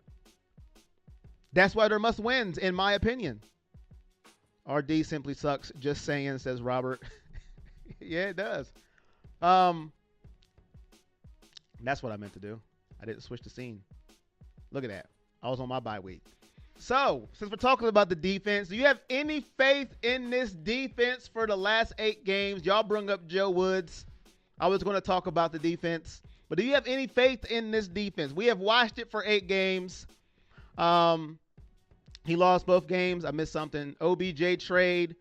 That's why they're must wins, in my opinion. RD simply sucks. Just saying, says Robert. Yeah, it does. That's what I meant to do. I didn't switch the scene. Look at that. I was on my bye week. So, since we're talking about the defense, do you have any faith in this defense for the last 8 games? Y'all bring up Joe Woods. I was going to talk about the defense. But do you have any faith in this defense? We have watched it for 8 games. He lost both games. I missed something. OBJ trade.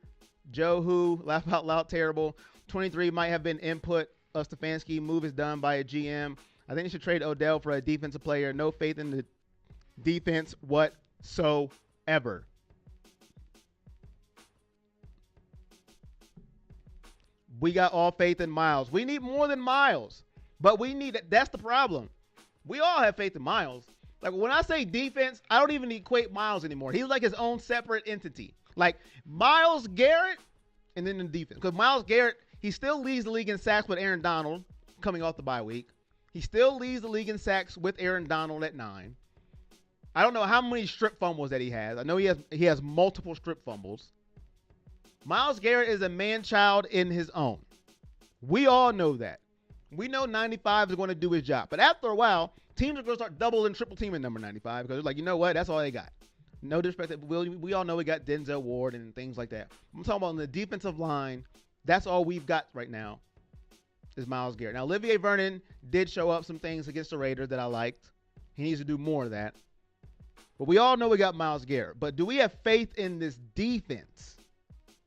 Joe Who. Laugh out loud. Terrible. 23 might have been input of Stefanski. Move is done by a GM. I think they should trade Odell for a defensive player. No faith in the defense whatsoever. We got all faith in Miles. We need more than Miles, but we need it. That's the problem. We all have faith in Miles. Like when I say defense, I don't even equate Miles anymore. He's like his own separate entity. Like Myles Garrett and then the defense. Because Myles Garrett, he still leads the league in sacks with Aaron Donald coming off the bye week. He still leads the league in sacks with Aaron Donald at 9. I don't know how many strip fumbles that he has. I know he has multiple strip fumbles. Myles Garrett is a man-child in his own. We all know that. We know 95 is going to do his job. But after a while, teams are going to start double and triple teaming number 95 because they're like, you know what? That's all they got. No disrespect. We all know we got Denzel Ward and things like that. I'm talking about on the defensive line. That's all we've got right now is Myles Garrett. Now, Olivier Vernon did show up some things against the Raiders that I liked. He needs to do more of that. But we all know we got Myles Garrett. But do we have faith in this defense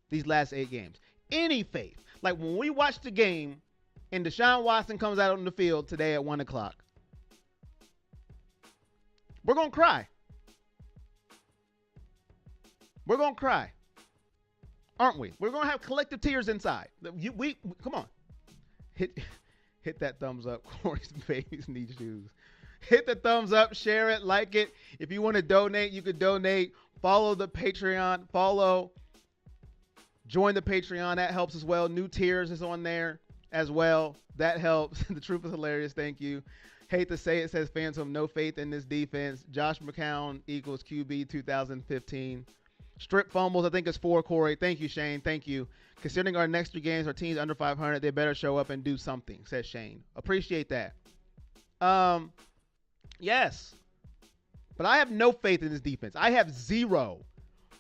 these last 8 games? Any faith? Like when we watch the game and Deshaun Watson comes out on the field today at 1 o'clock, we're going to cry. We're going to cry. Aren't we? We're going to have collective tears inside. Come on. Hit that thumbs up. Corey's babies need shoes. Hit the thumbs up, share it, like it. If you want to donate, you could donate. Follow the Patreon. Join the Patreon. That helps as well. New tiers is on there as well. That helps. The truth is hilarious. Thank you. Hate to say it, says Phantom. No faith in this defense. Josh McCown equals QB 2015. Strip fumbles, I think it's 4, Corey. Thank you, Shane. Thank you. Considering our next 3 games, our team's under 500, they better show up and do something, says Shane. Appreciate that. Yes. But I have no faith in this defense. I have 0.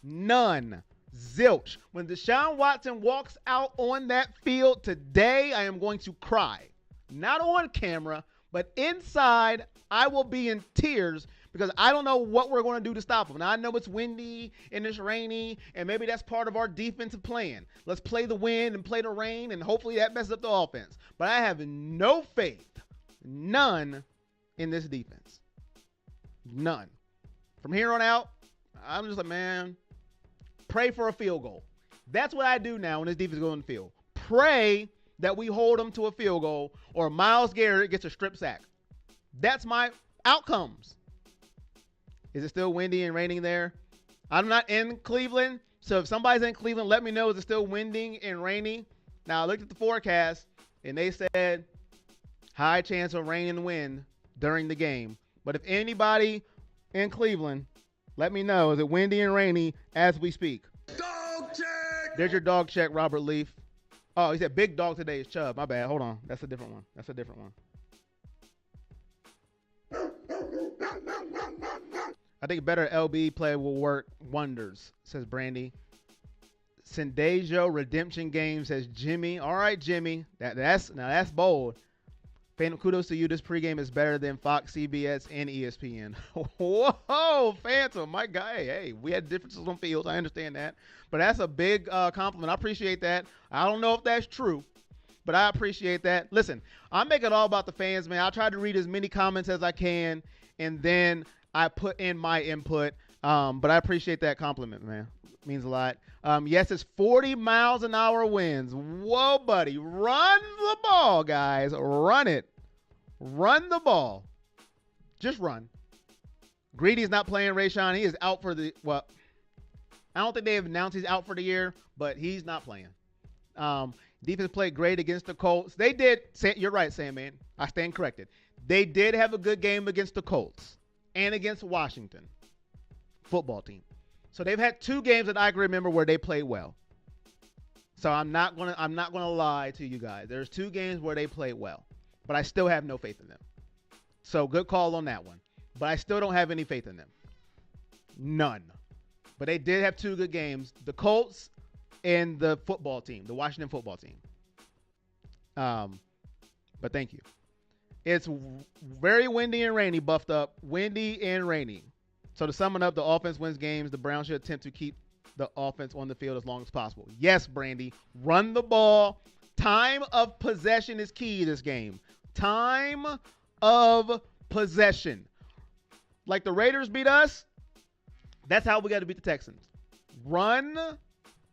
None. Zilch. When Deshaun Watson walks out on that field today, I am going to cry. Not on camera, but inside, I will be in tears because I don't know what we're going to do to stop him. Now, I know it's windy and it's rainy, and maybe that's part of our defensive plan. Let's play the wind and play the rain, and hopefully that messes up the offense. But I have no faith, none, in this defense. None. From here on out, I'm just like, man, pray for a field goal. That's what I do now when this defense goes on the field. Pray that we hold them to a field goal or Myles Garrett gets a strip sack. That's my outcomes. Is it still windy and raining there? I'm not in Cleveland, so if somebody's in Cleveland, let me know. Is it still windy and rainy? Now, I looked at the forecast, and they said high chance of rain and wind during the game. But if anybody in Cleveland, let me know. Is it windy and rainy as we speak? Dog check! There's your dog check, Robert Leaf. Oh, he said big dog today is Chubb. My bad. Hold on. That's a different one. I think a better LB play will work wonders, says Brandy. Sendejo Redemption Game, says Jimmy. All right, Jimmy. That's bold. Phantom, kudos to you. This pregame is better than Fox, CBS, and ESPN. Whoa, Phantom, my guy. Hey, we had differences on fields. I understand that. But that's a big compliment. I appreciate that. I don't know if that's true, but I appreciate that. Listen, I make it all about the fans, man. I try to read as many comments as I can, and then I put in my input. But I appreciate that compliment, man. It means a lot. Yes, it's 40 miles an hour winds. Whoa, buddy. Run the ball, guys. Run it. Run the ball. Just run. Greedy's not playing Rayshon. He is out for the, well, I don't think they have announced he's out for the year, but he's not playing. Defense played great against the Colts. They did. You're right, Sandman. I stand corrected. They did have a good game against the Colts and against Washington football team. So they've had 2 games that I can remember where they played well. So I'm not gonna lie to you guys. There's 2 games where they played well, but I still have no faith in them. So good call on that one. But I still don't have any faith in them. None. But they did have 2 good games. The Colts and the football team, the Washington football team. But thank you. It's very windy and rainy, buffed up. Windy and rainy. So to sum it up, the offense wins games. The Browns should attempt to keep the offense on the field as long as possible. Yes, Brandy. Run the ball. Time of possession is key this game. Time of possession. Like the Raiders beat us, that's how we got to beat the Texans. Run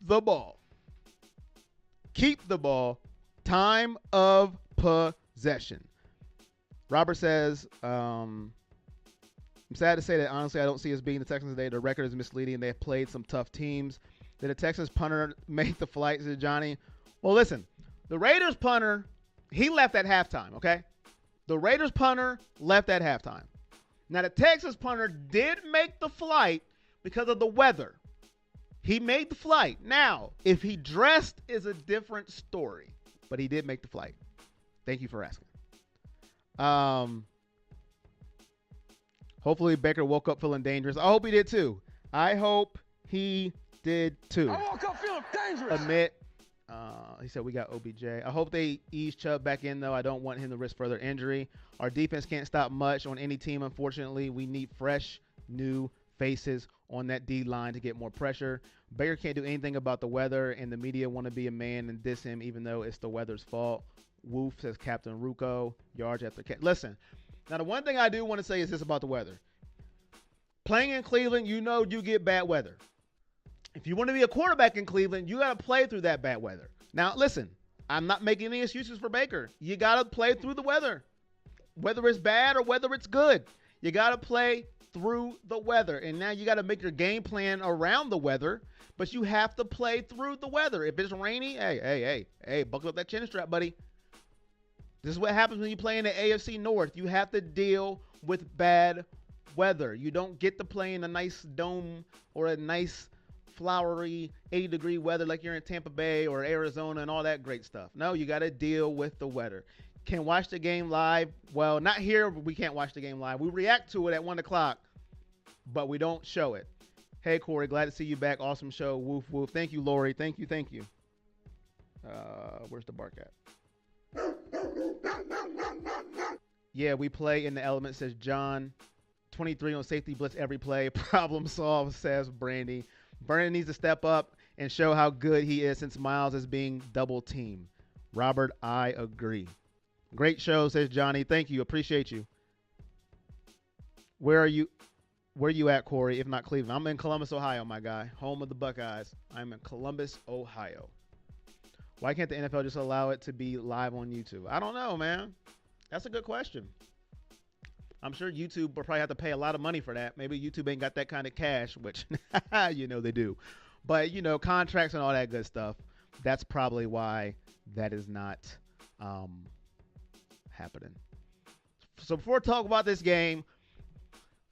the ball. Keep the ball. Time of possession. Robert says, I'm sad to say that, honestly, I don't see us beating the Texans today. The record is misleading. They have played some tough teams. Did the Texans punter make the flight, said Johnny? Well, listen, the Raiders punter, he left at halftime, okay? The Raiders punter left at halftime. Now, the Texas punter did make the flight because of the weather. He made the flight. Now, if he dressed is a different story, but he did make the flight. Thank you for asking. Hopefully Baker woke up feeling dangerous. I hope he did too. I hope he did too. I woke up feeling dangerous. Admit. He said we got OBJ. I hope they ease Chubb back in, though. I don't want him to risk further injury. Our defense can't stop much on any team, unfortunately. We need fresh, new faces on that D-line to get more pressure. Baker can't do anything about the weather, and the media want to be a man and diss him, even though it's the weather's fault. Woof, says Captain Rucco. Yards after catch. Listen, now the one thing I do want to say is this about the weather. Playing in Cleveland, you know you get bad weather. If you want to be a quarterback in Cleveland, you got to play through that bad weather. Now, listen, I'm not making any excuses for Baker. You got to play through the weather. Whether it's bad or whether it's good, you got to play through the weather. And now you got to make your game plan around the weather, but you have to play through the weather. If it's rainy, hey, buckle up that chin strap, buddy. This is what happens when you play in the AFC North. You have to deal with bad weather. You don't get to play in a nice dome or a nice flowery 80-degree weather like you're in Tampa Bay or Arizona and all that great stuff. No, you got to deal with the weather. Can watch the game live. Well, not here. We can't watch the game live. We react to it at 1 o'clock, but we don't show it. Hey, Corey, glad to see you back. Awesome show. Woof, woof. Thank you, Lori. Thank you. Where's the bark at? Yeah, we play in the element, says John. 23 on safety blitz every play. Problem solved, says Brandy. Vernon needs to step up and show how good he is since Miles is being double teamed. Robert, I agree. Great show, says Johnny. Thank you. Appreciate you. Where are you at, Corey, if not Cleveland? I'm in Columbus, Ohio, my guy. Home of the Buckeyes. I'm in Columbus, Ohio. Why can't the NFL just allow it to be live on YouTube? I don't know, man. That's a good question. I'm sure YouTube will probably have to pay a lot of money for that. Maybe YouTube ain't got that kind of cash, which they do. But, contracts and all that good stuff. That's probably why that is not happening. So before we talk about this game,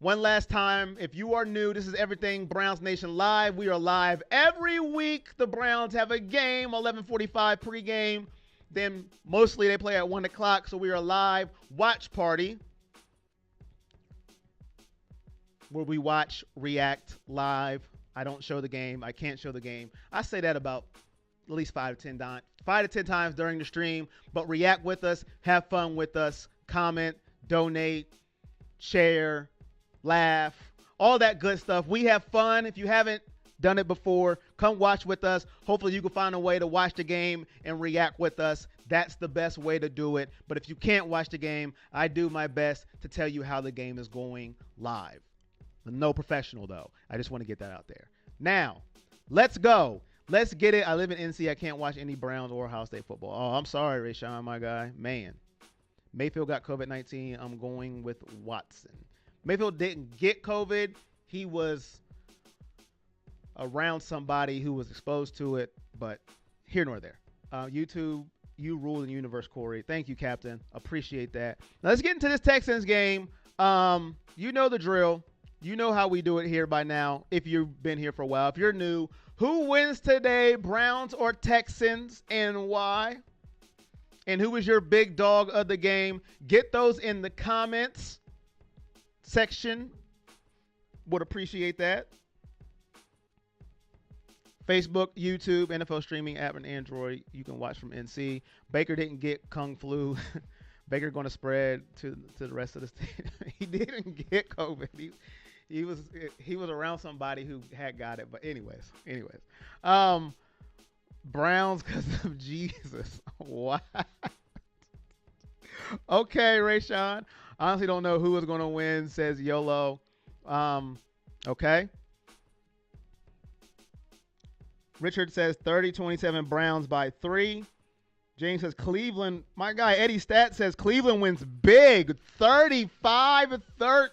one last time, if you are new, this is Everything Browns Nation Live. We are live every week. The Browns have a game, 11:45 pregame. Then mostly they play at 1 o'clock, so we are live. Watch party, where we watch, react live. I don't show the game. I can't show the game. I say that about at least 5 to 10 times during the stream. But react with us, have fun with us, comment, donate, share, laugh, all that good stuff. We have fun. If you haven't done it before, come watch with us. Hopefully you can find a way to watch the game and react with us. That's the best way to do it. But if you can't watch the game, I do my best to tell you how the game is going live. No professional, though. I just want to get that out there. Now, let's go. Let's get it. I live in NC. I can't watch any Browns or Ohio State football. Oh, I'm sorry, Rayshawn, my guy. Man. Mayfield got COVID-19. I'm going with Watson. Mayfield didn't get COVID. He was around somebody who was exposed to it, but here nor there. YouTube, you rule in the universe, Corey. Thank you, Captain. Appreciate that. Now, let's get into this Texans game. You know the drill. You know how we do it here by now, if you've been here for a while. If you're new, who wins today, Browns or Texans, and why? And who was your big dog of the game? Get those in the comments section. Would appreciate that. Facebook, YouTube, NFL streaming app, and Android. You can watch from NC. Baker didn't get Kung Flu. Baker going to spread to the rest of the state. He didn't get COVID. He was around somebody who had got it. But anyways. Browns because of Jesus. What? Okay, Rayshawn. Honestly don't know who is going to win, says YOLO. Okay. Richard says 30-27 Browns by 3. James says Cleveland. My guy Eddie Stat says Cleveland wins big, 35-13.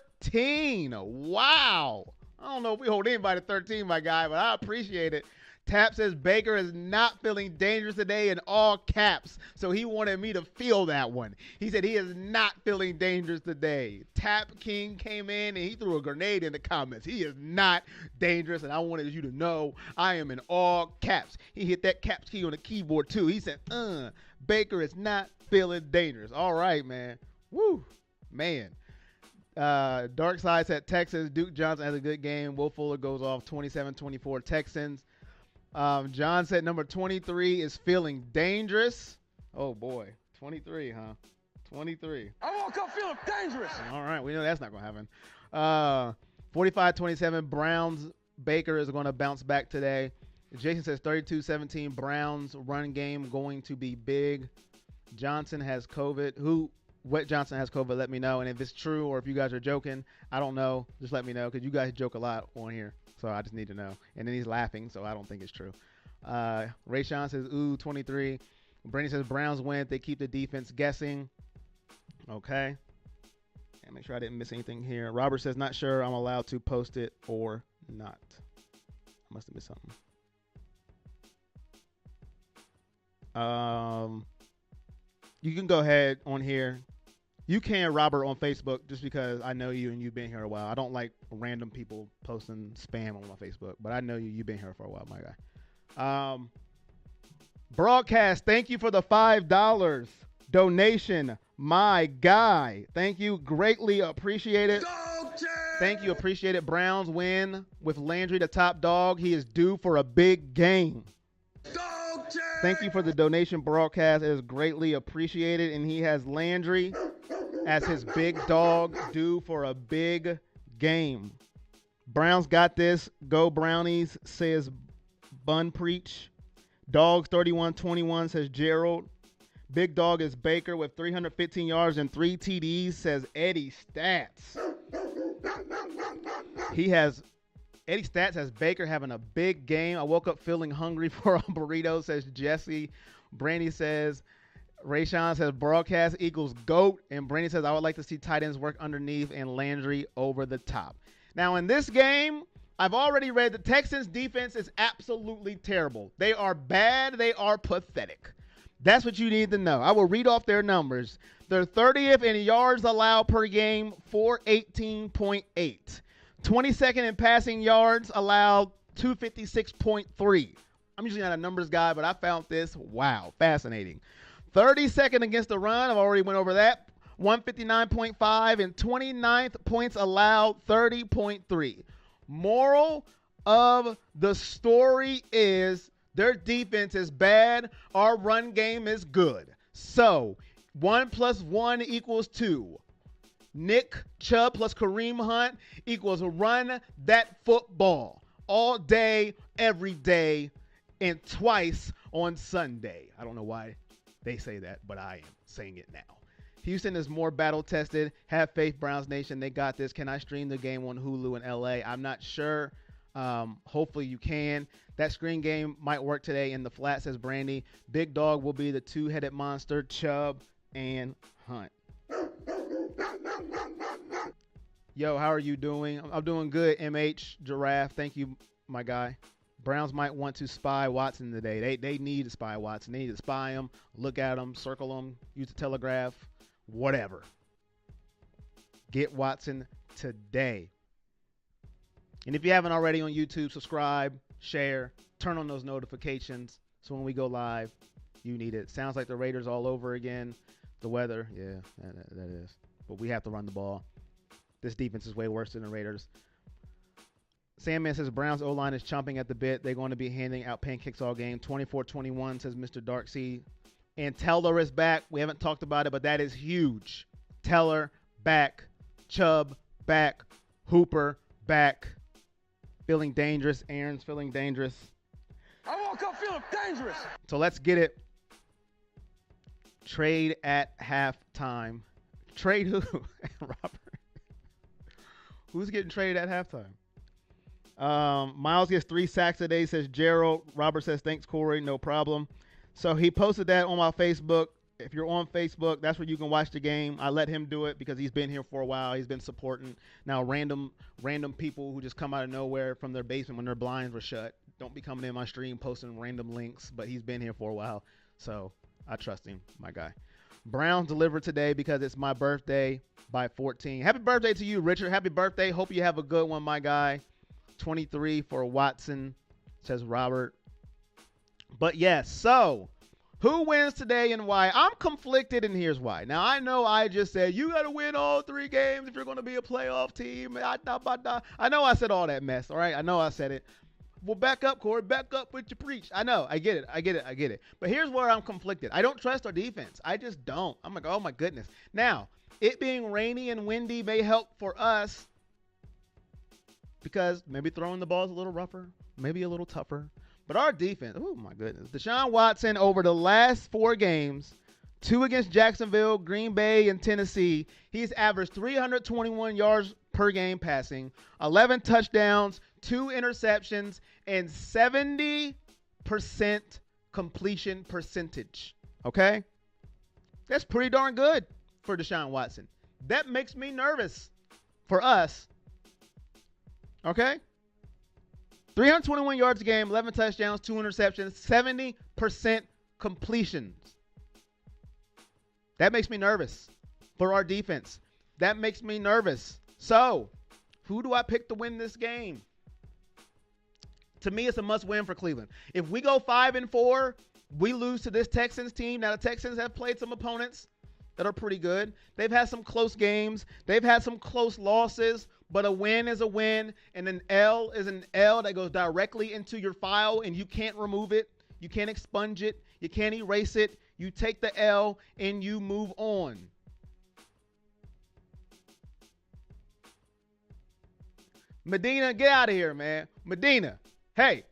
Wow. I don't know if we hold anybody to 13, my guy, but I appreciate it. Tap says Baker is not feeling dangerous today in all caps. So he wanted me to feel that one. He said he is not feeling dangerous today. Tap King came in and he threw a grenade in the comments. He is not dangerous, and I wanted you to know I am in all caps. He hit that caps key on the keyboard too. He said, Baker is not feeling dangerous. All right, man. Woo, man. Dark Side said Texas. Duke Johnson has a good game. Will Fuller goes off 27-24 Texans. John said number 23 is feeling dangerous. Oh, boy. 23, huh? 23. I woke up feeling dangerous. All right. We know that's not going to happen. 45-27 Browns. Baker is going to bounce back today. Jason says 32-17 Browns run game going to be big. Johnson has COVID. What Johnson has COVID, let me know. And if it's true or if you guys are joking, I don't know. Just let me know because you guys joke a lot on here. So I just need to know. And then he's laughing, so I don't think it's true. Rayshawn says, 23. Brandon says Browns win. They keep the defense guessing. Okay. And make sure I didn't miss anything here. Robert says, not sure I'm allowed to post it or not. I must have missed something. You can go ahead on here. You can, Robert, on Facebook, just because I know you and you've been here a while. I don't like random people posting spam on my Facebook, but I know you. You've been here for a while, my guy. Broadcast, thank you for the $5 donation, my guy. Thank you. Greatly appreciate it. Thank you. Appreciate it. Browns win with Landry the top dog. He is due for a big game. Thank you for the donation, Broadcast. It is greatly appreciated. And he has Landry as his big dog due for a big game. Browns got this. Go Brownies, says Bun Preach. Dogs 31-21, says Gerald. Big dog is Baker with 315 yards and 3 TDs, says Eddie Stats. Eddie Stats has Baker having a big game. I woke up feeling hungry for a burrito, says Jesse. Brandy says, Rayshawn says broadcast equals GOAT. And Brandy says, I would like to see tight ends work underneath and Landry over the top. Now, in this game, I've already read the Texans defense is absolutely terrible. They are bad. They are pathetic. That's what you need to know. I will read off their numbers. They're 30th in yards allowed per game, 418.8. 22nd in passing yards allowed, 256.3. I'm usually not a numbers guy, but I found this. Wow, fascinating. 32nd against the run. I've already went over that. 159.5 and 29th points allowed, 30.3. Moral of the story is their defense is bad. Our run game is good. So 1 + 1 = 2. Nick Chubb plus Kareem Hunt equals run that football all day, every day, and twice on Sunday. I don't know why they say that, but I am saying it now. Houston is more battle-tested. Have faith, Browns Nation. They got this. Can I stream the game on Hulu in L.A.? I'm not sure. Hopefully you can. That screen game might work today in the flat, says Brandy. Big dog will be the two-headed monster, Chubb and Hunt. Yo, how are you doing? I'm doing good, MH Giraffe. Thank you, my guy. Browns might want to spy Watson today. They need to spy Watson. They need to spy him, look at him, circle him, use the telegraph, whatever. Get Watson today. And if you haven't already on YouTube, subscribe, share, turn on those notifications so when we go live, You need it. Sounds like the Raiders all over again. The weather, yeah, that is. But we have to run the ball. This defense is way worse than the Raiders. Sandman says Browns O-line is chomping at the bit. They're going to be handing out pancakes all game. 24-21, says Mr. Darksea. And Teller is back. We haven't talked about it, but that is huge. Teller back. Chubb back. Hooper back. Feeling dangerous. Aaron's feeling dangerous. I woke up feeling dangerous. So let's get it. Trade at halftime. Trade who? Robert. Who's getting traded at halftime? Miles gets 3 sacks a day, says Gerald. Robert says, thanks, Corey. No problem. So he posted that on my Facebook. If you're on Facebook, that's where you can watch the game. I let him do it because he's been here for a while. He's been supporting. Now, random people who just come out of nowhere from their basement when their blinds were shut, don't be coming in my stream posting random links, but he's been here for a while. So I trust him, my guy. Browns delivered today because it's my birthday by 14. Happy birthday to you, Richard. Happy birthday. Hope you have a good one, my guy. 23 for Watson, says Robert. But yes, so who wins today and why? I'm conflicted, and here's why. Now, I know I just said you got to win all 3 games if you're going to be a playoff team. I know I said all that mess, all right? I know I said it. Well, back up, Corey. Back up with your preach. I know. I get it. But here's where I'm conflicted. I don't trust our defense. I just don't. I'm like, oh, my goodness. Now, it being rainy and windy may help for us because maybe throwing the ball is a little rougher, maybe a little tougher. But our defense, oh, my goodness. Deshaun Watson over the last 4 games, 2 against Jacksonville, Green Bay, and Tennessee, he's averaged 321 yards per game passing, 11 touchdowns, 2 interceptions, and 70% completion percentage. Okay? That's pretty darn good for Deshaun Watson. That makes me nervous for us. Okay? 321 yards a game, 11 touchdowns, 2 interceptions, 70% completions. That makes me nervous for our defense. That makes me nervous. So, who do I pick to win this game? To me, it's a must-win for Cleveland. If we go 5-4, we lose to this Texans team. Now, the Texans have played some opponents that are pretty good. They've had some close games. They've had some close losses. But a win is a win, and an L is an L that goes directly into your file, and you can't remove it. You can't expunge it. You can't erase it. You take the L, and you move on. Medina, get out of here, man. Medina, hey.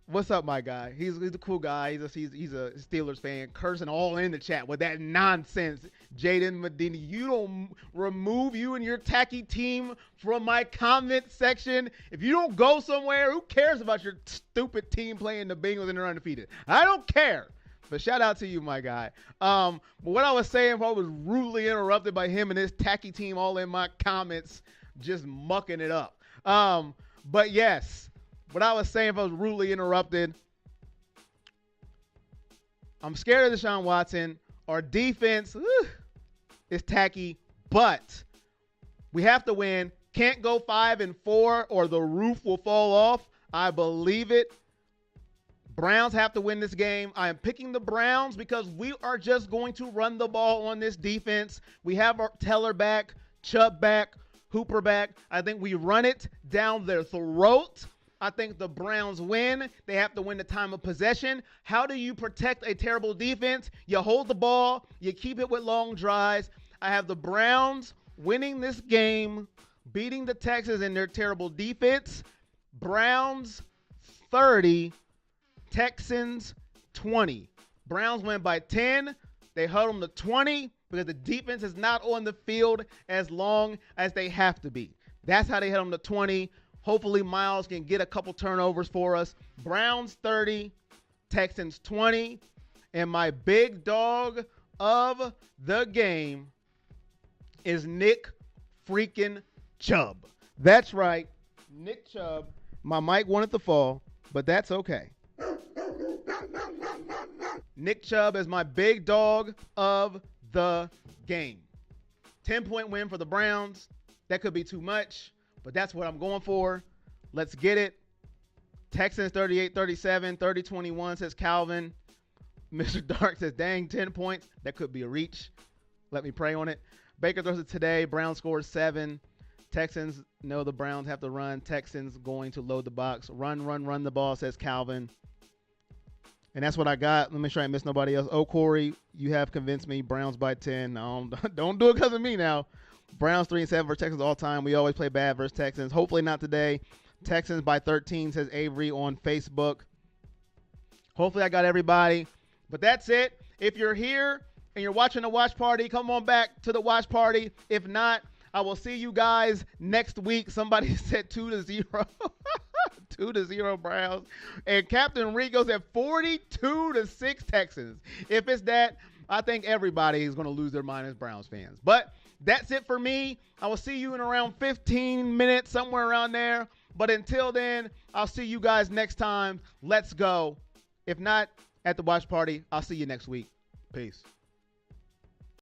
What's up, my guy? He's a cool guy. He's a Steelers fan, cursing all in the chat with that nonsense. Jaden Medina, you don't remove you and your tacky team from my comment section. If you don't go somewhere, who cares about your stupid team playing the Bengals and they're undefeated? I don't care. But shout out to you, my guy. But what I was saying, I was rudely interrupted by him and his tacky team all in my comments, just mucking it up. But yes. What I was saying, if I was rudely interrupted, I'm scared of Deshaun Watson. Our defense is tacky, but we have to win. Can't go 5-4 or the roof will fall off. I believe it. Browns have to win this game. I am picking the Browns because we are just going to run the ball on this defense. We have our Teller back, Chubb back, Hooper back. I think we run it down their throat. I think the Browns win. They have to win the time of possession. How do you protect a terrible defense? You hold the ball. You keep it with long drives. I have the Browns winning this game, beating the Texans in their terrible defense. Browns 30, Texans 20. Browns win by 10. They held them to 20 because the defense is not on the field as long as they have to be. That's how they held them to 20. Hopefully, Miles can get a couple turnovers for us. Browns 30, Texans 20. And my big dog of the game is Nick freaking Chubb. That's right, Nick Chubb. My mic wanted to fall, but that's okay. Nick Chubb is my big dog of the game. 10-point win for the Browns. That could be too much. But that's what I'm going for. Let's get it. Texans 38-37, 30-21, says Calvin. Mr. Dark says, dang, 10 points. That could be a reach. Let me pray on it. Baker throws it today. Browns scores 7. Texans know the Browns have to run. Texans going to load the box. Run the ball, says Calvin. And that's what I got. Let me make sure I miss nobody else. Oh, Corey, you have convinced me. Browns by 10. Don't do it because of me now. Browns 3-7 versus Texans all time. We always play bad versus Texans. Hopefully not today. Texans by 13, says Avery on Facebook. Hopefully I got everybody. But that's it. If you're here and you're watching the watch party, come on back to the watch party. If not, I will see you guys next week. Somebody said 2-0. 2-0 Browns. And Captain Rico said 42-6 Texans. If it's that, I think everybody is going to lose their mind as Browns fans. But that's it for me. I will see you in around 15 minutes, somewhere around there. But until then, I'll see you guys next time. Let's go. If not at the watch party, I'll see you next week. Peace.